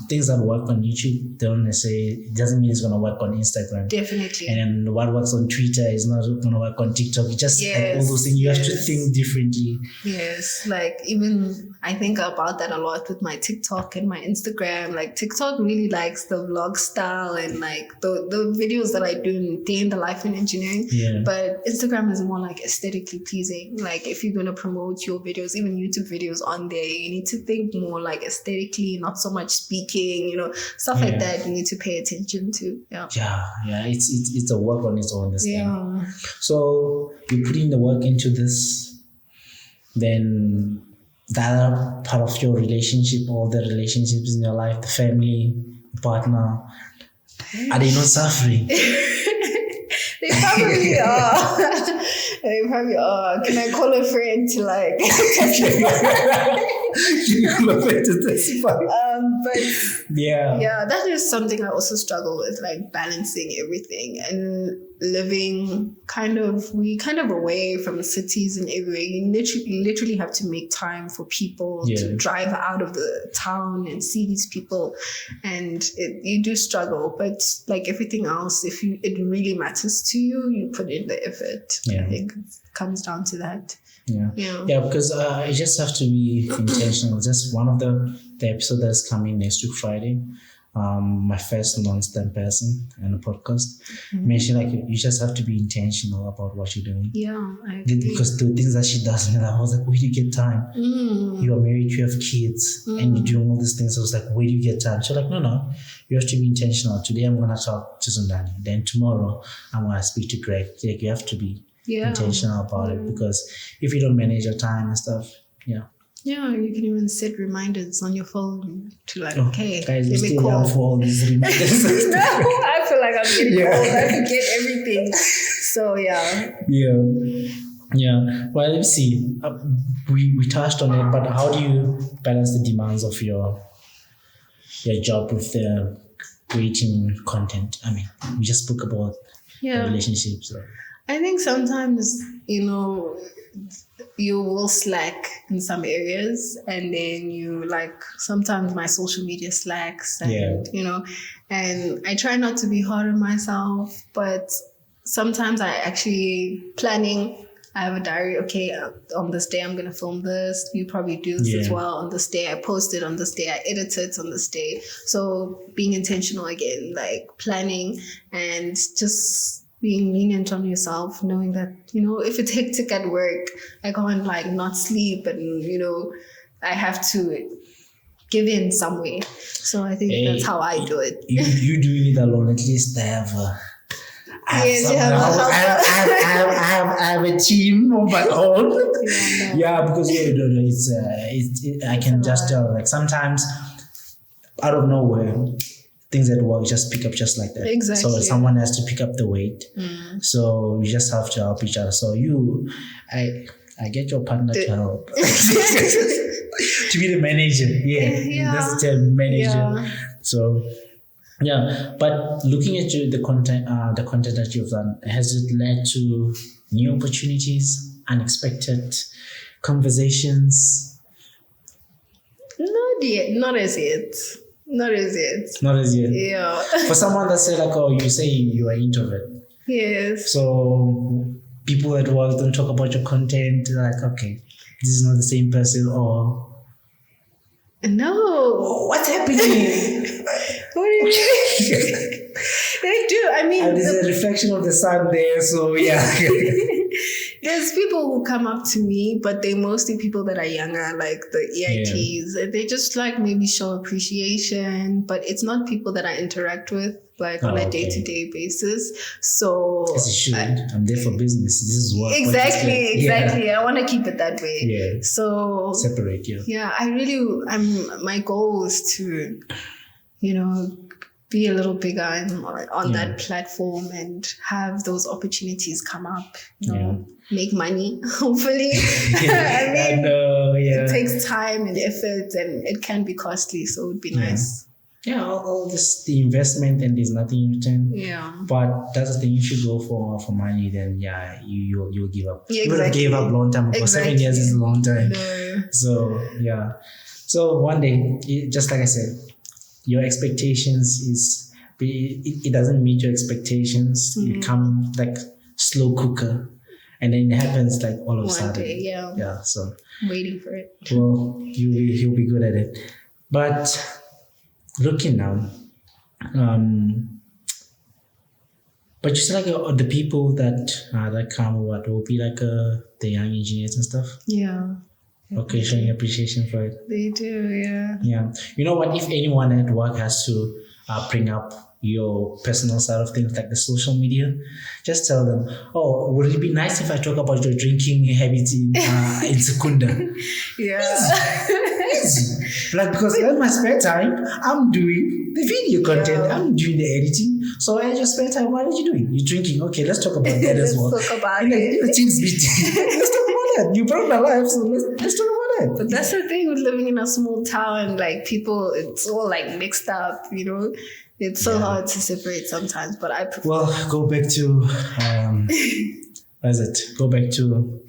things that work on YouTube don't necessarily, it doesn't mean it's going to work on Instagram. Definitely. And then what works on Twitter is not going to work on TikTok. It's just like all those things, you have to think differently. Yes, like even I think about that a lot with my TikTok and my Instagram. Like TikTok really likes the vlog style and like the videos that I do day in the life in engineering. Yeah. But Instagram is more like aesthetically pleasing. Like if you're going to promote your videos, even YouTube videos on there, you need to think more like aesthetically, not so much speaking, stuff like that you need to pay attention to. Yeah. It's a work on its own. This yeah. thing. So you put in the work into this, then the other part of your relationship, all the relationships in your life, the family, partner, are they not suffering? They probably are. They probably are. Can I call a friend to like testify? Can you call a friend to testify? But yeah, that is something I also struggle with, like balancing everything and living kind of away from cities and everywhere. You literally have to make time for people to drive out of the town and see these people, and you do struggle. But like everything else, if it really matters to you, you put in the effort. I think it comes down to that. Yeah, because you just have to be intentional. Just one of the episode that's coming next week Friday, my first non-STEM person and a podcast mentioned like you just have to be intentional about what you're doing. I agree. Because the things that she does, and I was like, where do you get time? You are married, you have kids, and you're doing all these things. I was like, where do you get time? She's like, no, you have to be intentional. Today I'm gonna talk to Sundani. Then tomorrow I'm gonna speak to Greg. Like you have to be intentional about it, because if you don't manage your time and stuff, you can even set reminders on your phone to like, okay, guys, let me call. For all these reminders. No, I feel like I'm getting old. I forget everything. So Well, let's see. We touched on it, but how do you balance the demands of your job with the creating content? I mean, we just spoke about the relationships. So. I think sometimes, you will slack in some areas, and then sometimes my social media slacks, and, and I try not to be hard on myself, but sometimes I actually I have a diary. Okay, on this day I'm going to film this. You probably do this as well. On this day I post it. On this day I edit it. On this day. So being intentional again, like planning and just being lenient on yourself, knowing that, if it's hectic at work, I can't not sleep, and, I have to give in some way. So I think that's how I do it. You doing it alone, at least I have a team of my own. Because I can just tell, like sometimes out of nowhere, things at work just pick up just like that. Exactly. So someone has to pick up the weight. So you just have to help each other. So I get your partner to help. To be the manager. That's the term, manager. So but looking at the content that you've done, has it led to new opportunities, unexpected conversations? Not yet. Not as yet. Yeah. For someone that said you say you are introvert. Yes. So people at work don't talk about your content. They're like, okay, this is not the same person, or no. What's happening? What do you mean? They do. I mean, there's a reflection of the sun there. So There's people who come up to me, but they're mostly people that are younger, like the EITs. They just maybe show appreciation, but it's not people that I interact with on a day-to-day basis. So as it should. I'm there for business. This is work. Exactly. I want to keep it that way. Yeah. So separate. My goal is to, be a little bigger on that platform and have those opportunities come up, make money, hopefully. I know, it takes time and effort, and it can be costly, so it would be nice. Yeah, all this, the investment, and there's nothing in return. Yeah. But that's the thing, if you go for money, then you'll give up. Yeah, exactly. You would have gave up long time ago. 7 years is a long time. No. So one day, just like I said, your expectations it doesn't meet your expectations. You come like slow cooker, and then it happens all of a sudden. Day, yeah. So I'm waiting for it. Well, you'll be good at it. But looking now, But you see, like the people that come, what will be like the young engineers and stuff. Yeah. Okay, showing appreciation for it. They do, yeah. Yeah. You know what? If anyone at work has to bring up your personal side of things, like the social media, just tell them, oh, would it be nice if I talk about your drinking habits in Secunda? Yeah. Easy. Like, because in my spare time, I'm doing the video content, I'm doing the editing. So in your spare time, what are you doing? You're drinking. Okay, let's talk about that as well. Let's talk about it. it. Let's talk about that. You broke my life, so let's talk about that. But that's the thing with living in a small town. Like, people, it's all like mixed up, you know? It's so hard to separate sometimes, but I prefer. Well, go back to, what is it? Go back to...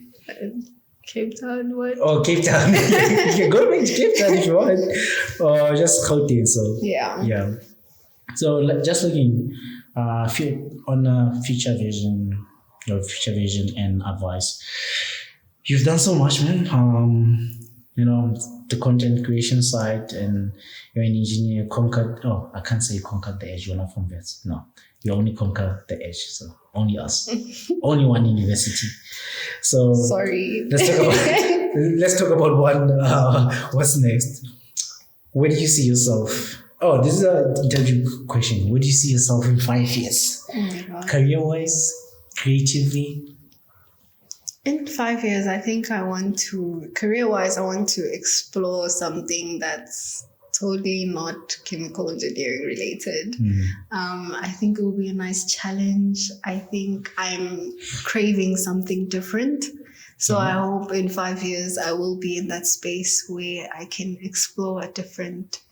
Cape Town, what? Oh, Cape Town. You can go back to Cape Town if you want. Or just Gauteng, so... Yeah. So, just looking on future vision and advice. You've done so much, man. You know, the content creation side, and you're an engineer, I can't say conquered the edge, you're not from Vets. No, you only conquer the edge, so only us. Only one university. So sorry. Let's talk about one, what's next? Where do you see yourself? Oh, this is an interview question. Where do you see yourself in 5 years? Oh my God. Career-wise, creatively? In 5 years, I think career-wise, I want to explore something that's totally not chemical engineering related. I think it will be a nice challenge. I think I'm craving something different. So I hope in 5 years, I will be in that space where I can explore a different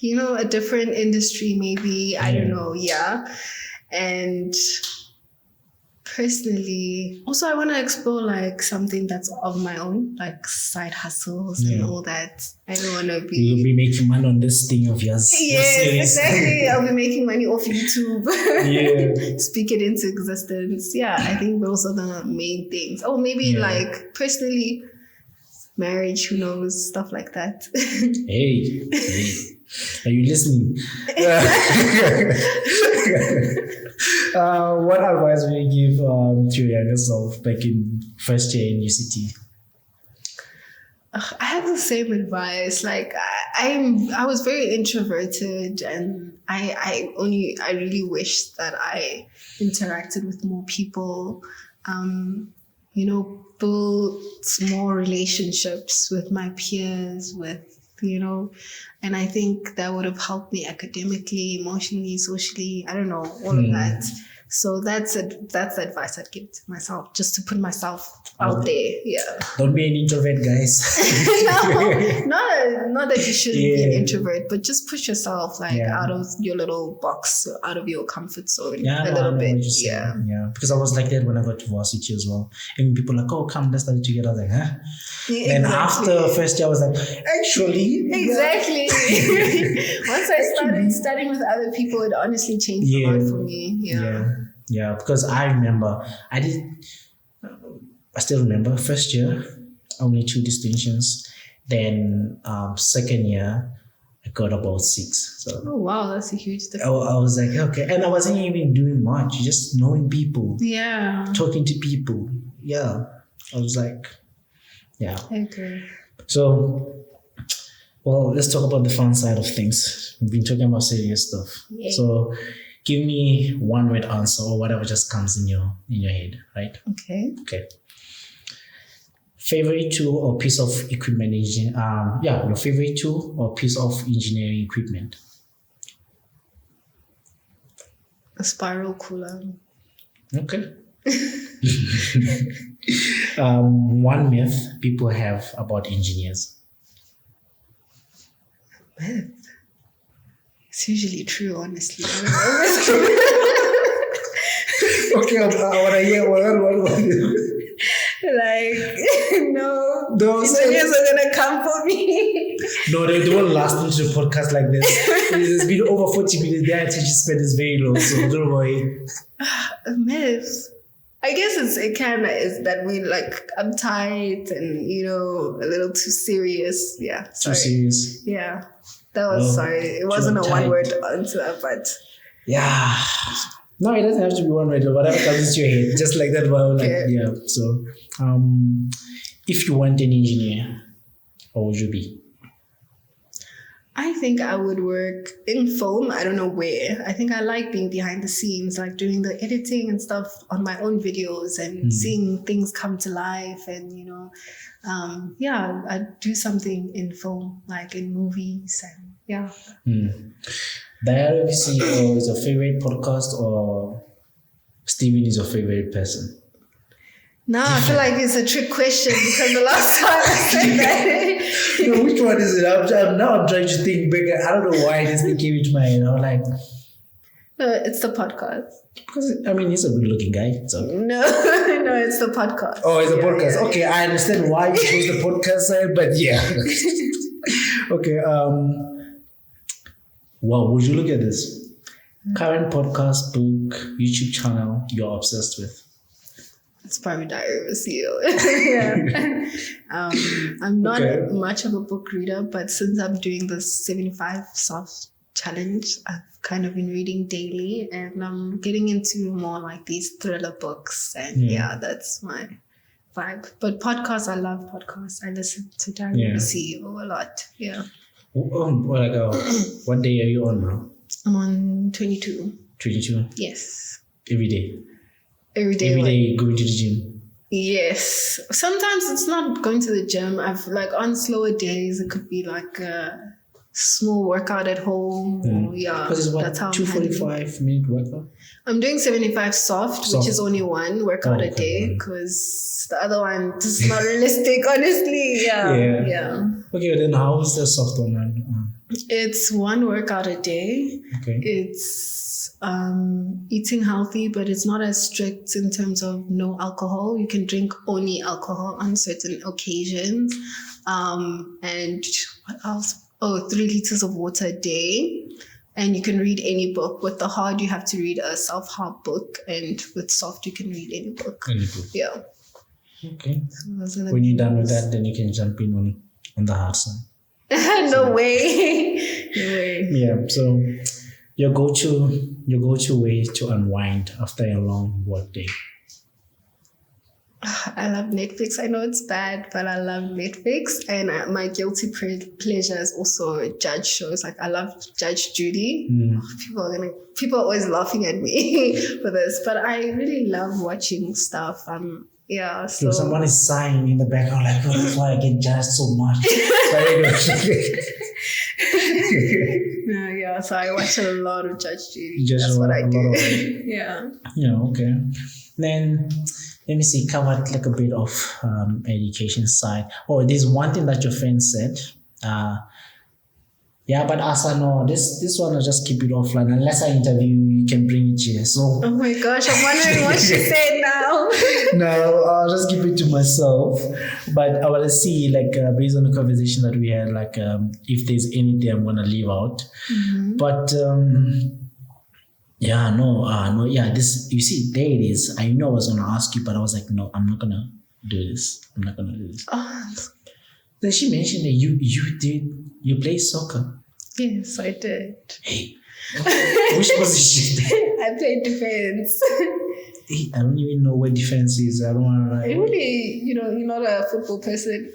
industry, maybe. I don't know. Yeah. And personally, also I want to explore like something that's of my own, like side hustles and all that. I don't want to be... You'll be making money on this thing of yours. Yes, exactly. I'll be making money off YouTube. Yeah. Speak it into existence. Yeah, I think those are the main things. Oh, maybe like personally, marriage, who knows, stuff like that. Hey. Are you listening? What advice would you give to your younger self back in first year in UCT? I have the same advice. Like I was very introverted, and I really wish that I interacted with more people. Build more relationships with my peers, and I think that would have helped me academically, emotionally, socially, I don't know, all of that. So that's the advice I'd give to myself, just to put myself out there. Yeah. Don't be an introvert, guys. No, not that you shouldn't be an introvert, but just push yourself out of your little box, out of your comfort zone a little bit. Yeah. Because I was like that when I got to varsity as well. And people were like, oh, come, let's study together. I was like, huh? Yeah, and after first year, I was like, actually. Exactly. Once I started studying with other people, it honestly changed a lot for me. Yeah, because I remember, I still remember first year, only 2 distinctions. Then second year, I got about 6. So, oh wow, that's a huge difference. I was like, okay. And I wasn't even doing much, just knowing people. Yeah. Talking to people. Yeah. I was like, yeah. I agree. So, well, let's talk about the fun side of things. We've been talking about serious stuff. Yay. So, give me one word answer or whatever just comes in your head, right? Okay. Favorite tool or piece of equipment your favorite tool or piece of engineering equipment. A spiral cooler. Okay. One myth people have about engineers. Myth? It's usually true, honestly. Okay, I want to hear what. Like, no, engineers are gonna come for me. No, they won't last into the podcast like this. It's been over 40 minutes. Their attention span is very low, so don't worry. A myth. I guess it kind of is that we like uptight and a little too serious. Yeah, sorry. Too serious. Yeah, that was sorry. It wasn't a one-word answer, but yeah. No, it doesn't have to be one word. Whatever comes into your head, just like that. Well, like yeah. So, if you weren't an engineer, what would you be? I think I would work in film. I don't know where. I think I like being behind the scenes, like doing the editing and stuff on my own videos and seeing things come to life. And, I'd do something in film, like in movies. And yeah. Diary CEO is your favorite podcast, or Steven is your favorite person? No, I feel like it's a trick question because the last time I said that. No, which one is it? I'm trying to think bigger. I don't know why this came into my head. Like, no, it's the podcast. Because he's a good-looking guy. So. No, it's the podcast. Oh, it's a podcast. Yeah. Okay, I understand why you chose the podcast side, but yeah. Okay. Wow, would you look at this? Current podcast, book, YouTube channel you're obsessed with? It's probably Diary of a CEO. Yeah. I'm not much of a book reader, but since I'm doing the 75 soft challenge, I've kind of been reading daily, and I'm getting into more like these thriller books. And that's my vibe. But podcasts, I love podcasts. I listen to Diary of a CEO a lot. Yeah. What day are you on now? I'm on 22. 22? Yes. Every day? Every day going to the gym? Yes. Sometimes it's not going to the gym. I've on slower days, it could be like a small workout at home. Because it's what, 245 minute workout? I'm doing 75 soft, which is only one workout a day, because the other one is not realistic, honestly. Yeah. Okay, then how is the soft one? It's one workout a day. Okay. It's eating healthy, but it's not as strict in terms of no alcohol. You can drink only alcohol on certain occasions. And what else? 3 liters of water a day. And you can read any book. With the hard, you have to read a self-help book. And with soft, you can read any book. Any book. Yeah. Okay. So when you're done with that, then you can jump in on the hard side. No way. Yeah. So your go-to way to unwind after a long work day? I love Netflix. I know it's bad, but I love Netflix. And my guilty pleasure is also judge shows. Like, I love Judge Judy. People are always laughing at me for this, but I really love watching stuff. So someone is sighing in the background, like, oh, that's why I get judged so much. So I watch a lot of Judge Judy. That's what I do. Yeah. Yeah, okay. Then let me see, covered like a bit of education side. Oh, there's one thing that your friend said. But Asa, no, this one I'll just keep it offline. Unless I interview you, you can bring it here. So. Oh my gosh, I'm wondering what she said now. No, I'll just keep it to myself. But I want to see, based on the conversation that we had, if there's anything I'm going to leave out. Mm-hmm. But, this, you see, there it is. I know I was going to ask you, but I was like, no, I'm not going to do this. Oh. Then she mentioned that you play soccer. Yes, I did. Hey, which position? I played defense. Hey, I don't even know what defense is. I don't want to. Really, you're not a football person.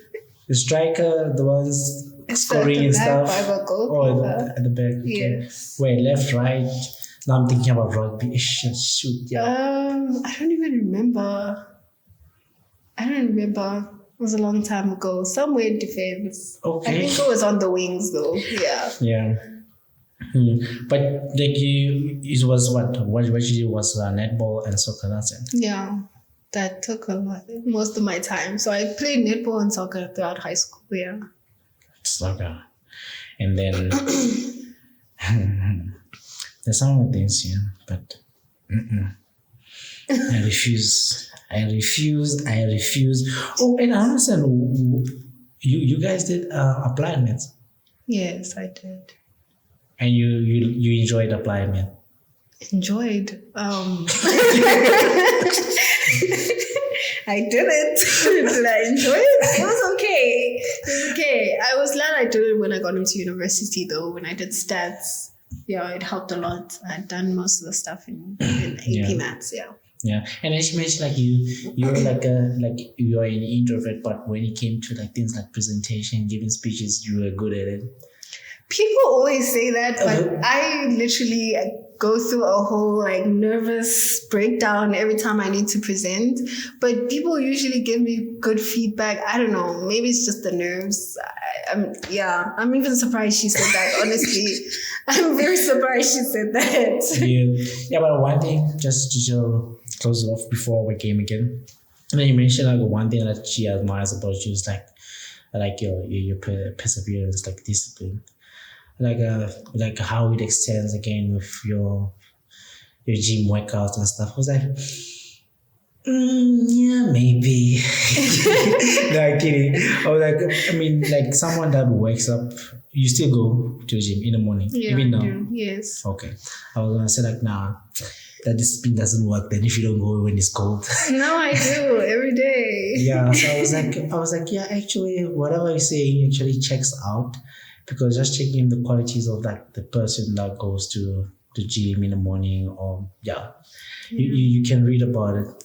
The striker, the ones scoring and stuff. At the back. Okay. Yes. Wait, left, right. Now I'm thinking about rugby. Shoot, yeah. I don't even remember. It was a long time ago. Somewhere in defense. Okay. I think it was on the wings though. Yeah. Yeah. But it was what you did was netball and soccer. That's it. Yeah, that took most of my time. So I played netball and soccer throughout high school. Yeah. Soccer, and then there's some other things here, but I refuse. Oh, and I understand you guys did applied maths. Yes, I did. And you enjoyed applied maths? Enjoyed. I didn't. Did I enjoy it? It was okay. I was glad I did it when I got into university though, when I did stats. it helped a lot. I'd done most of the stuff in AP Maths. Yeah, and as you mentioned, like you're you're an introvert, but when it came to like things like presentation, giving speeches, you were good at it. People always say that, but I literally go through a whole like nervous breakdown every time I need to present. But people usually give me good feedback. I don't know, maybe it's just the nerves. I'm even surprised she said that. Honestly, I'm very surprised she said that. Yeah, but one thing, just to close it off before we came again. And then you mentioned like one thing that she admires about you is like your perseverance, like discipline, like how it extends again with your gym workouts and stuff. I was like, yeah, maybe. No, kidding. I was like, I mean, like someone that wakes up, you still go to the gym in the morning, even now. Do. Yes. Okay. I was gonna say like, nah, that discipline doesn't work then if you don't go when it's cold. No, I do every day. Yeah. So I was like, yeah, actually, whatever you're saying actually checks out, because just checking the qualities of like the person that goes to the gym in the morning, or you can read about it.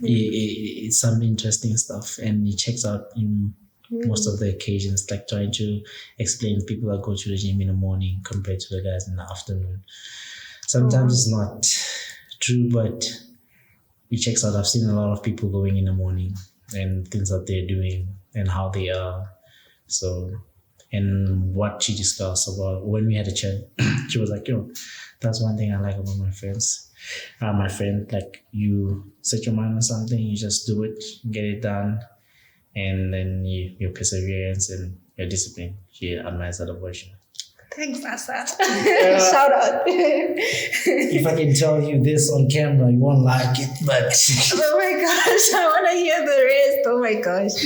It's some interesting stuff, and it checks out in most of the occasions, like trying to explain people that go to the gym in the morning compared to the guys in the afternoon. Sometimes it's not true, but it checks out. I've seen a lot of people going in the morning and things that they're doing and how they are. So, and what she discussed about when we had a chat, she was like, that's one thing I like about my friends. My friend, like, you set your mind on something, you just do it, get it done, and then your perseverance and your discipline. She admires that about you. Thanks, Asa. Shout out. If I can tell you this on camera, you won't like it, but... Oh my gosh, I want to hear the rest. Oh my gosh.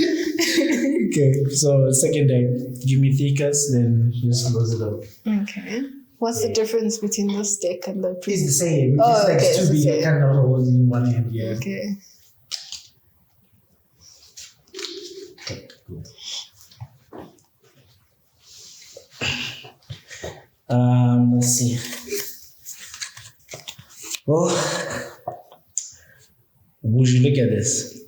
Okay, so second day, give me thickers, then just close it up. Okay. What's the difference between the stick and the It's the same. It's to be kind of holding one hand, yeah. Okay. Okay, good. Let's see. Well, would you look at this?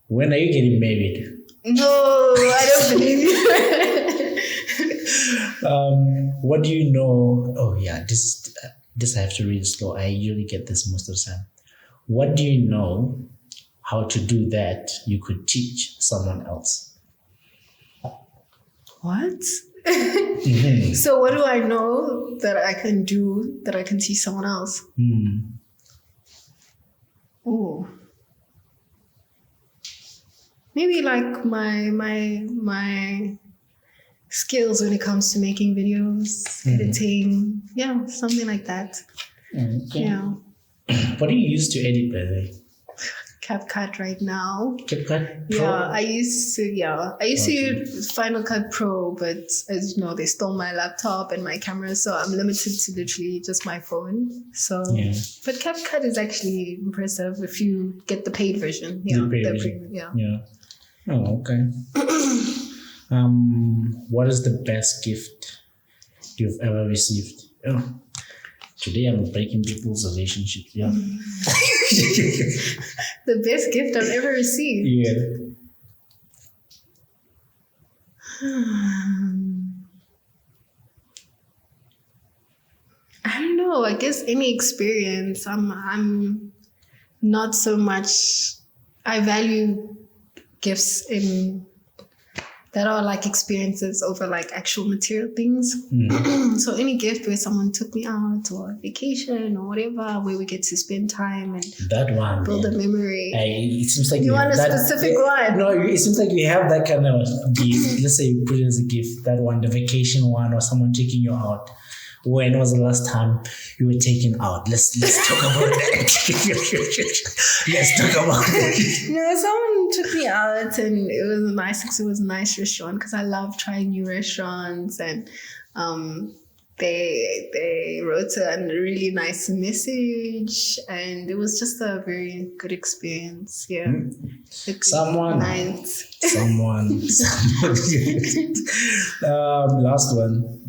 When are you getting married? No, I don't believe you. What do you know? Oh yeah, this I have to read slow. I usually get this most of the time. What do you know how to do that you could teach someone else? What? Mm-hmm. So what do I know that I can do that I can teach someone else? Oh, maybe like my skills when it comes to making videos, editing, something like that. Okay. Yeah. What do you use to edit, by the way? CapCut right now. CapCut Pro? Yeah, I used to use Final Cut Pro, but as you know, they stole my laptop and my camera, so I'm limited to literally just my phone. So, but CapCut is actually impressive if you get the paid version. The paid version. Yeah. Oh, okay. What is the best gift you've ever received? Oh, today I'm breaking people's relationships. Yeah. The best gift I've ever received. Yeah. I don't know. I guess any experience. I'm not so much. I value gifts in that are like experiences over like actual material things. So any gift where someone took me out or a vacation or whatever, where we get to spend time and that one build a memory. It seems like you want a specific one. No, it seems like you have that kind of gift. Let's say you put it as a gift, that one, the vacation one, or someone taking you out. When was the last time you were taken out? Let's talk about that. Let's talk about it. Someone took me out and it was a nice restaurant because I love trying new restaurants, and they wrote a really nice message, and it was just a very good experience. Yeah. Someone. Last one.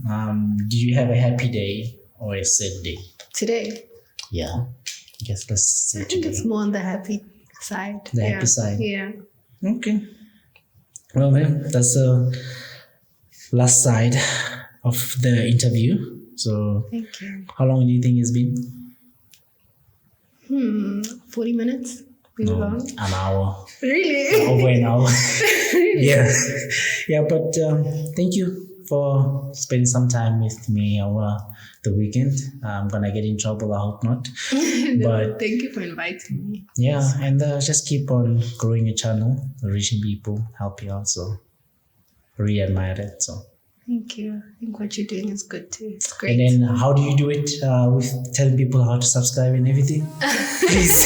Do you have a happy day or a sad day? Today. Yeah. I guess let's say I think today. it's more on the happy side. The happy side. Yeah. Okay. Well then, that's the last side of the interview. So Thank you. how long do you think it's been? 40 minutes? Maybe long? An hour. Really? Over an hour. Yeah. Yeah, but thank you for spending some time with me over the weekend. I'm gonna get in trouble, I hope not. But thank you for inviting me. yeah, and just keep on growing your channel, reaching people, help you out. So really admire it. So thank you. I think what you're doing is good too. It's great. and then how do you do it with telling people how to subscribe and everything? Please.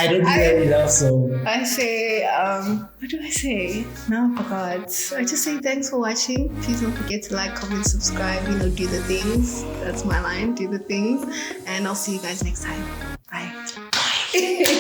I don't do that enough, so I say, what do I say? Now I forgot. I just say thanks for watching. Please don't forget to like, comment, subscribe, do the things. That's my line, do the things. And I'll see you guys next time. Bye.